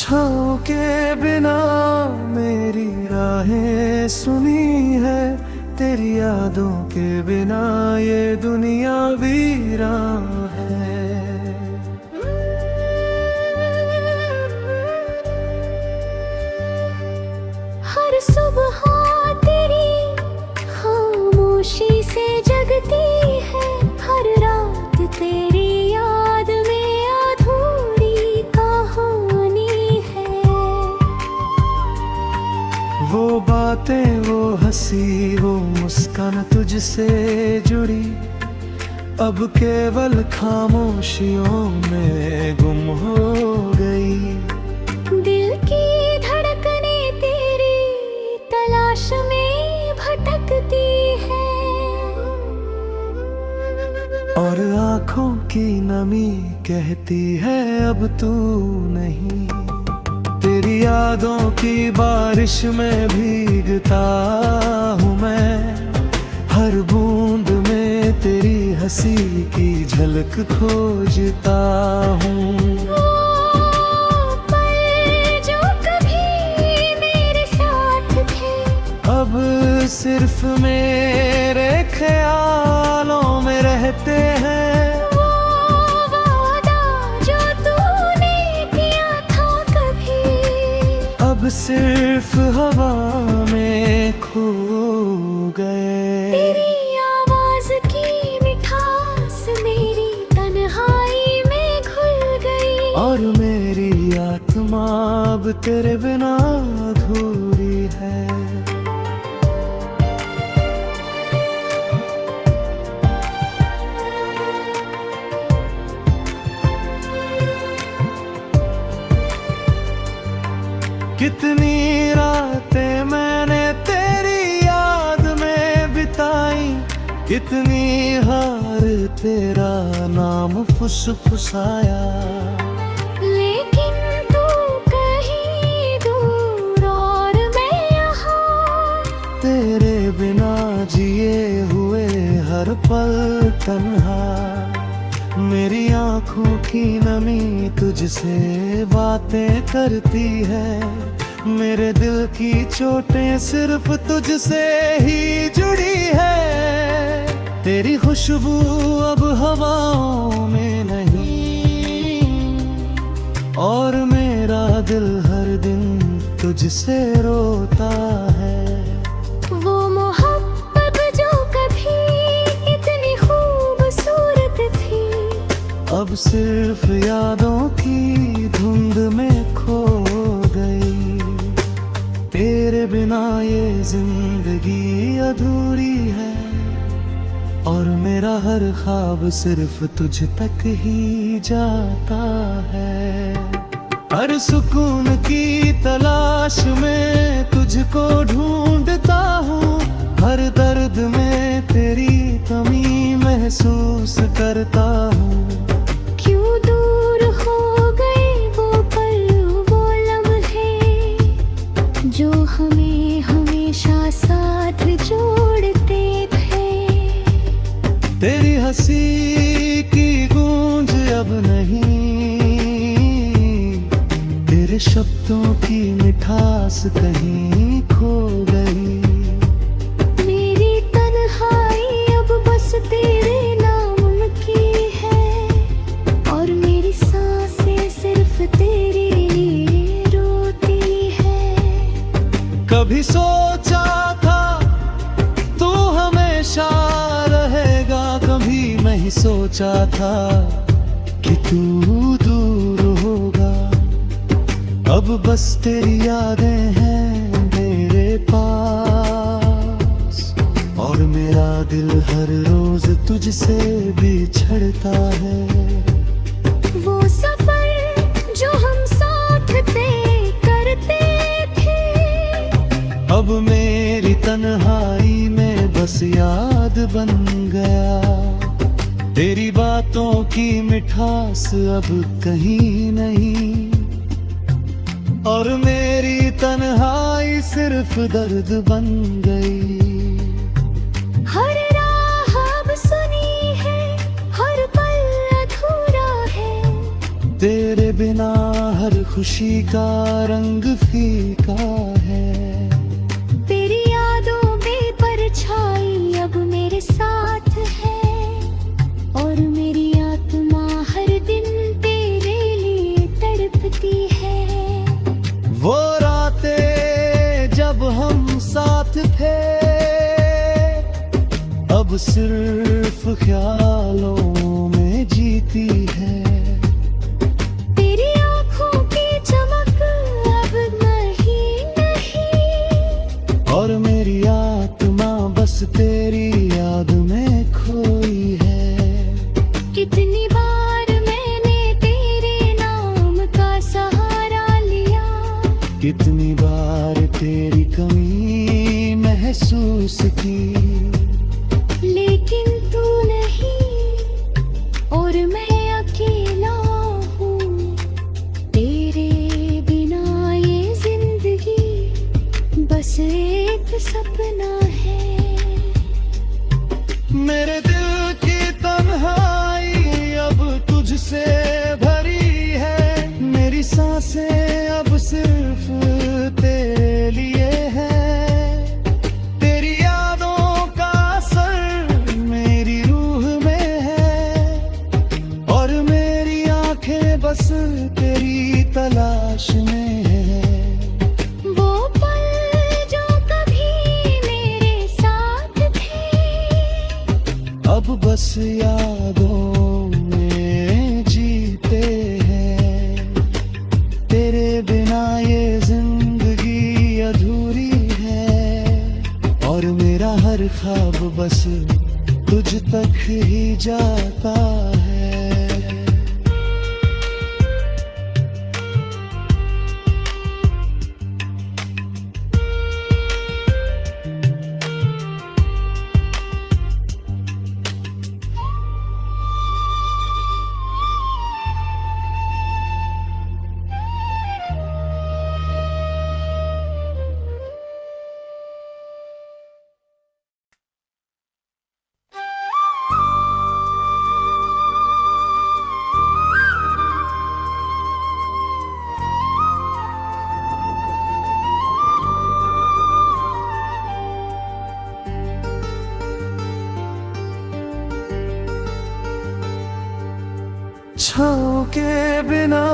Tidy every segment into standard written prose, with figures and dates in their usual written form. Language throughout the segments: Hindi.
छाँव के बिना मेरी राहें सुनी है, तेरी यादों के बिना ये दुनिया वीरान है। हर सुबह तेरी खामोशी से जगती है, हर रात तेरी याद में अधूरी कहानी है। वो बातें, वो हंसी, वो मुस्कान तुझसे जुड़ी, अब केवल खामोशियों में गुम हो गई। दिल की धड़कने तेरी तलाश में भटकती है, और आँखों की नमी कहती है अब तू नहीं। तेरी यादों की बारिश में भीगता हूँ मैं, हर बूंद में तेरी हंसी की झलक खोजता हूँ। वो पल जो कभी मेरे साथ थे, अब सिर्फ मेरे ख्यालों में रहते हैं। वो वादा जो तूने किया था कभी, अब सिर्फ हवा में खो गए। तेरी आवाज की मिठास मेरी तन्हाई में घुल गई, और मेरी आत्मा अब तेरे बिना अधूरी है। कितनी रातें मैंने तेरी याद में बिताई, कितनी हार तेरा नाम फुसफुसाया। लेकिन तू कहीं दूर और मैं यहाँ, तेरे बिना जिए हुए हर पल तन्हा। मेरी आँखों की नमी तुझसे बातें करती है, मेरे दिल की चोटें सिर्फ तुझसे ही जुड़ी है। तेरी खुशबू अब हवाओं में नहीं, और मेरा दिल हर दिन तुझसे रोता है। वो मोहब्बत जो कभी इतनी खूबसूरत थी, अब सिर्फ यादों की धुंध में खो गई। तेरे बिना ये जिंदगी अधूरी है, और मेरा हर ख्वाब सिर्फ तुझ तक ही जाता है। हर सुकून की तलाश में तुझको ढूंढता हूँ, हर दर्द में तेरी कमी महसूस करता हूँ। क्यों दूर हो गए वो पल, वो लम्हे जो हमें हमेशा साथ जोड़ते थे। तेरी हंसी की गूंज अब नहीं, तेरे शब्दों की मिठास कहीं खो गई। मेरी तन्हाई अब बस तेरे नाम की है, और मेरी सांसें सिर्फ तेरे लिए रोती है। कभी सोचा था तू हमेशा रहेगा, कभी नहीं सोचा था कि तू दूर होगा। अब बस तेरी यादें हैं मेरे पास, और मेरा दिल हर रोज तुझसे बिछड़ता है। वो सफर जो हम साथ तय करते थे, अब मेरी तन्हाई में बस याद बन गया। तेरी बातों की मिठास अब कहीं नहीं, और मेरी तन्हाई सिर्फ दर्द बन गई। हर राह अब सुनी है, हर पल अधूरा है, तेरे बिना हर खुशी का रंग फीका है। तेरी यादों में परछाई अब मेरे साथ है, और मेरी आत्मा हर दिन तेरे लिए तड़पती है। वो रातें जब हम साथ थे, अब सिर्फ ख्यालों में जीती है। तेरी आंखों की चमक अब नहीं नहीं, और मेरी आत्मा बस तेरी याद में खोई है। कितनी बार मैंने तेरे नाम का सहारा लिया, कितनी बार तेरी कमी महसूस की, लेकिन तू नहीं और मैं अकेला हूँ। तेरे बिना ये जिंदगी बस एक सपना है। मेरे दिल की तन्हाई अब तुझसे भरी है। मेरी सांसें अब सिर्फ तेरे लिए है। तेरी यादों का असर मेरी रूह में है, और मेरी आंखें बस तेरी तलाश में है। वो पल जो कभी मेरे साथ थे, अब बस यादों में जीते हैं। तेरे बिना ये जिंदगी अधूरी है, और मेरा हर ख्वाब बस तुझ तक ही जाता है। छाँव के बिना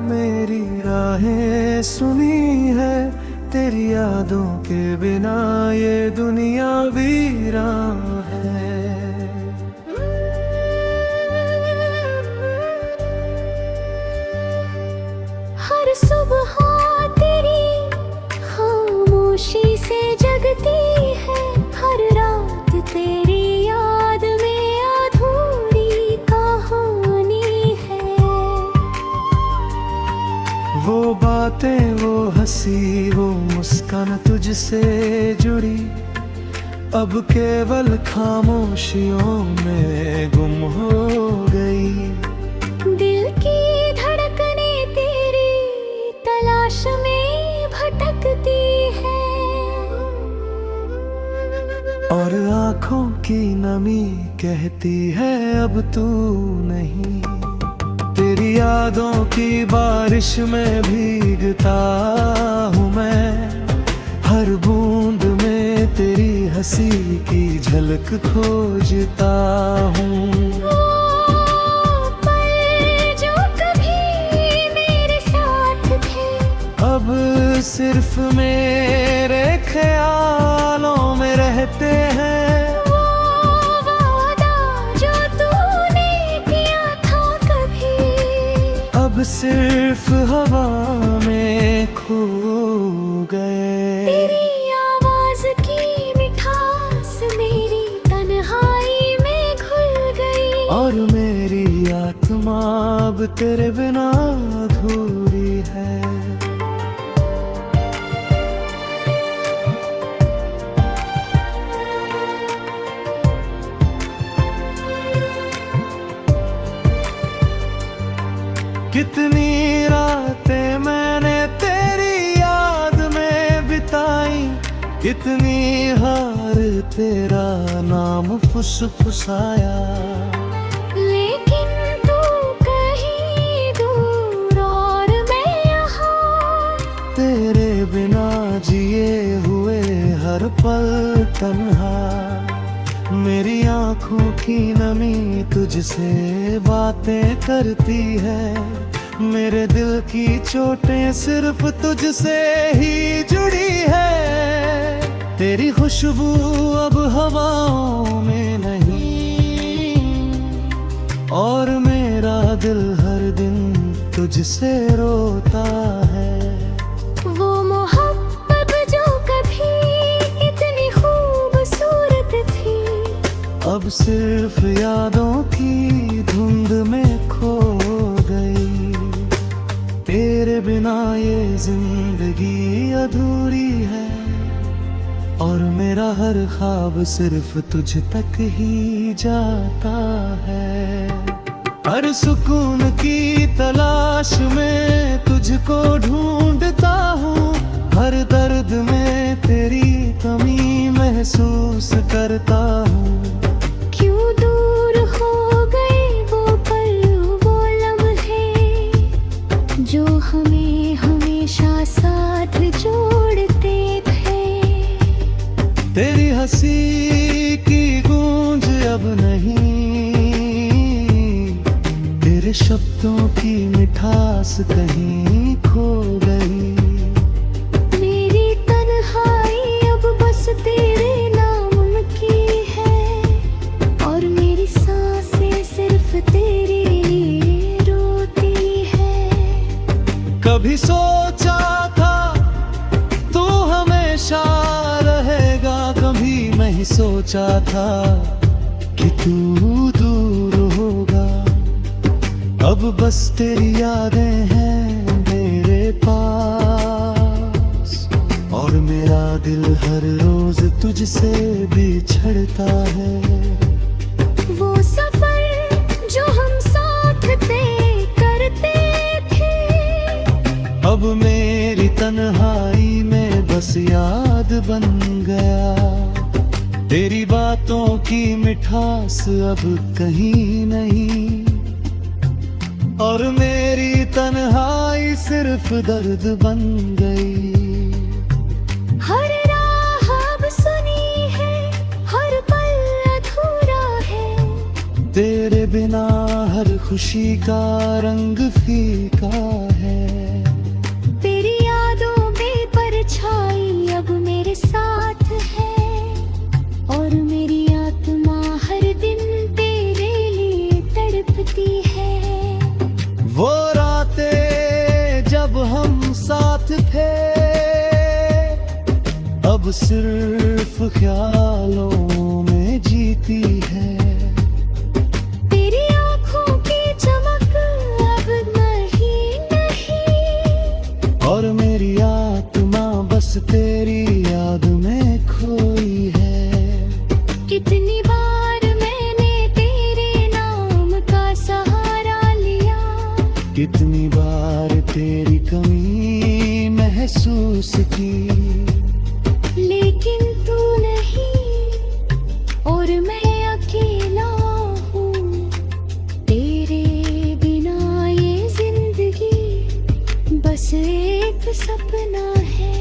मेरी राहें सुनी है। तेरी यादों के बिना ये दुनिया वीरान है। हर सुबह तेरी खामोशी से जगती है। हर रात तेरी याद में अधूरी कहानी है। वो बातें, वो हंसी, वो मुस्कान तुझसे जुड़ी, अब केवल खामोशियों में गुम हो गई। दिल की धड़कने तेरी तलाश में भटकती है, और आँखों की नमी कहती है अब तू नहीं। तेरी यादों की बारिश में भीगता हूँ मैं, हर बूंद में तेरी हंसी की झलक खोजता हूँ। वो पल जो कभी मेरे साथ थे, अब सिर्फ मेरे ख्यालों में रहते हैं। वो वादा जो तूने किया था कभी, अब सिर्फ हवा में खो गए। तेरी आवाज की मिठास मेरी तन्हाई में घुल गई, और मेरी आत्मा अब तेरे बिना अधूरी है। कितनी रातें मैंने तेरी याद में बिताई, कितनी हार तेरा नाम फुसफुसाया। लेकिन तू कहीं दूर पल तन्हा, मेरी आंखों की नमी तुझसे बातें करती है। मेरे दिल की चोटें सिर्फ तुझसे ही जुड़ी है। तेरी खुशबू अब हवाओं में नहीं, और मेरा दिल हर दिन तुझसे रोता है। वो मोहब्बत जो कभी इतनी खूबसूरत थी, अब सिर्फ यादों की धुंध में खो गई। तेरे बिना ये जिंदगी अधूरी है, और मेरा हर ख्वाब सिर्फ तुझ तक ही जाता है। हर सुकून की तलाश में तुझको ढूंढता हूँ, हर दर्द में तेरी कमी महसूस करता हूँ। क्यों दूर हो गए वो पल, वो लम्हे जो हमें हमेशा साथ जोड़ते थे। तेरी हंसी की गूंज अब नहीं, तेरे शब्दों की मिठास कहीं खो गई। मेरी तन्हाई अब बस तेरे नाम की है, और मेरी सांसें सिर्फ तेरे लिए रोती है। कभी सोचा था तू हमेशा रहेगा, कभी नहीं सोचा था कि तू दूर होगा। अब बस तेरी यादें हैं मेरे पास, और मेरा दिल हर रोज तुझसे बिछड़ता है। वो सफर जो हम साथ तय करते थे, अब मेरी तन्हाई में बस याद बन गया। तेरी बातों की मिठास अब कहीं नहीं, और मेरी तन्हाई सिर्फ दर्द बन गई। हर राह अब सुनी है, हर पल अधूरा है। तेरे बिना हर खुशी का रंग फीका है। तेरी यादों में परछाई अब मेरे साथ है, और मेरी आत्मा हर दिन तेरे लिए तड़पती है। वो रातें जब हम साथ थे, अब सिर्फ ख्यालों में जीती है। तेरी आंखों की चमक अब नहीं नहीं, और मेरी आत्मा बस तेरी याद में खोई है। कितनी बार मैंने तेरे नाम का सहारा लिया, कितनी बार तेरी कमी महसूस की, लेकिन तू नहीं, और मैं अकेला हूँ। तेरे बिना ये जिंदगी बस एक सपना है।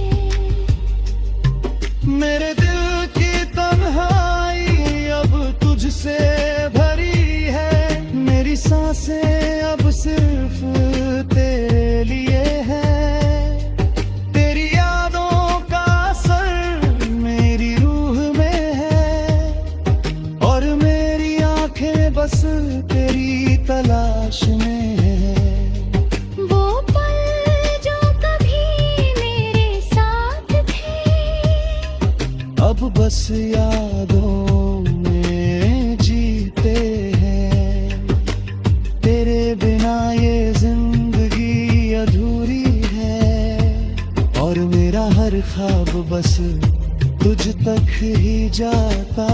मेरे दिल की तन्हाई अब तुझसे भरी है। मेरी सांसें अब सिर्फ तेरे लिए है। तेरी यादों का असर मेरी रूह में है, और मेरी आंखें बस तेरी तलाश में है। वो पल जो कभी मेरे साथ थे, अब बस यादों में जीते हैं। तेरे बिना ये जिंदगी अधूरी है, और मेरा हर ख्वाब बस तुझ तक ही जाता